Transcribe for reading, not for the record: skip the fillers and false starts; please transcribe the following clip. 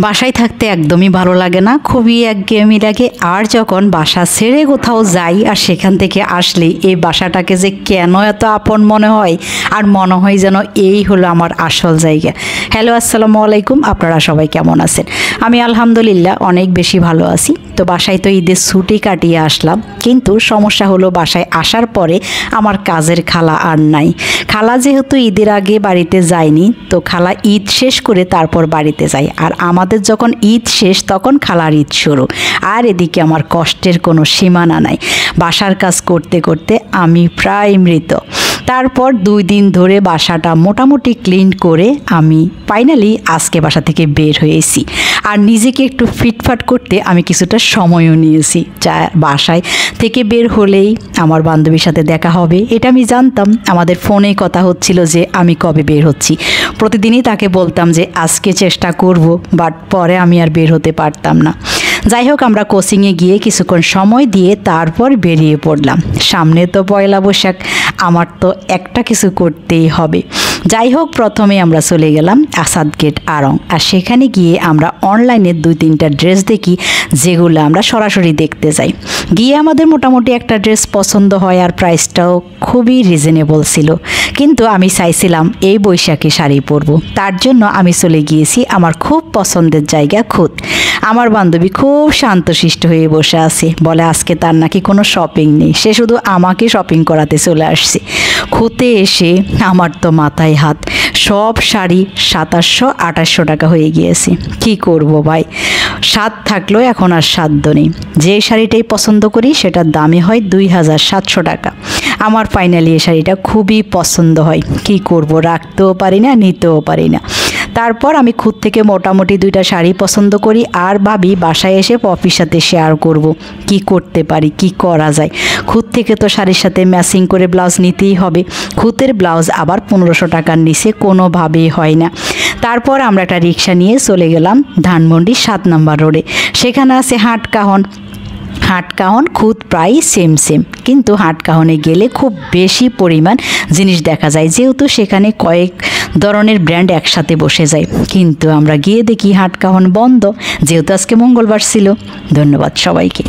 বাসায় থাকতে একদমই ভালো লাগে না, খুবই একঘেয়েমি লাগে। আর যখন বাসা ছেড়ে কোথাও যাই আর সেখান থেকে আসলে এই বাসাটাকে যে কেন এত আপন মনে হয়, আর মনে হয় যেন এই হলো আমার আসল জায়গা। হ্যালো, আসসালামু আলাইকুম। আপনারা সবাই কেমন আছেন? আমি আলহামদুলিল্লাহ অনেক বেশি ভালো আছি। তো বাসায় তো ঈদের ছুটি কাটিয়ে আসলাম, কিন্তু সমস্যা হলো বাসায় আসার পরে আমার কাজের খালা আর নাই। খালা যেহেতু ঈদের আগে বাড়িতে যায়নি, তো খালা ঈদ শেষ করে তারপর বাড়িতে যায়। আর আমাদের যখন ঈদ শেষ তখন খালার ঈদ শুরু। আর এদিকে আমার কষ্টের কোনো সীমানা নাই। বাসার কাজ করতে করতে আমি প্রায় মৃত। তারপর 2 দিন ধরে বাসাটা মোটামুটি ক্লিন করে আমি ফাইনালি আজকে বাসা থেকে বের হয়েছি। আর নিজেকে একটু ফিটফাট করতে আমি কিছুটা সময়ও নিয়েছি। যা বাসায় থেকে বের হলেই আমার বান্ধবীর সাথে দেখা হবে, এটা আমি জানতাম। আমাদের ফোনে কথা হচ্ছিল যে আমি কবে বের হচ্ছি। প্রতিদিনই তাকে বলতাম যে আজকে চেষ্টা করব, বাট পরে আমি আর বের হতে পারতাম না। যাই হোক, আমরা কোচিংয়ে গিয়ে কিছুক্ষণ সময় দিয়ে তারপর বেরিয়ে পড়লাম। সামনে তো পয়লা বৈশাখ, আমার তো একটা কিছু করতেই হবে। যাই হোক, প্রথমে আমরা চলে গেলাম আসাদ গেট আড়ং। আর সেখানে গিয়ে আমরা অনলাইনে 2-3টা ড্রেস দেখি, যেগুলো আমরা সরাসরি দেখতে যাই। গিয়ে আমাদের মোটামুটি একটা ড্রেস পছন্দ হয়, আর প্রাইসটাও খুবই রিজনেবল ছিল। কিন্তু আমি চাইছিলাম এই বৈশাখী শাড়ি পরবো, তার জন্য আমি চলে গিয়েছি আমার খুব পছন্দের জায়গা খুদ। আমার বান্ধবী খুব শান্তশিষ্ট হয়ে বসে আছে, বলে আজকে তার নাকি কোনো শপিং নেই, সে শুধু আমাকে শপিং করাতে চলে আসছে। খুঁতে এসে আমার তো মাথায় হাত। সব শাড়ি 2700-2800 টাকা হয়ে গিয়েছে। কি করব ভাই, স্বাদ থাকলেও এখন আর সাধ্য নেই। যে শাড়িটাই পছন্দ করি সেটার দামই হয় 2700 টাকা। আমার ফাইনালি এই শাড়িটা খুবই পছন্দ হয়। কি করব, রাখতেও পারি না, নিতেও পারি না। তারপর আমি খুদ থেকে মোটামুটি 2টা শাড়ি পছন্দ করি, আর ভাবি বাসায় এসে পপির সাথে শেয়ার করব কি করতে পারি, কি করা যায়। খুদ থেকে তো শাড়ির সাথে ম্যাচিং করে ব্লাউজ নিতেই হবে। খুদের ব্লাউজ আবার 1500 টাকার নিচে কোনোভাবেই হয় না। তারপর আমরা একটা রিক্সা নিয়ে চলে গেলাম ধানমন্ডি 7 নম্বর রোডে। সেখানে আছে হাটকাহন খুদ প্রায় সেম, কিন্তু হাটকাহনে গেলে খুব বেশি পরিমাণ জিনিস দেখা যায়, যেহেতু সেখানে কয়েক ধরনের ব্র্যান্ড একসাথে বসে যায়। কিন্তু আমরা গিয়ে দেখি হাটকাহন বন্ধ, যেহেতু আজকে মঙ্গলবার ছিল। ধন্যবাদ সবাইকে।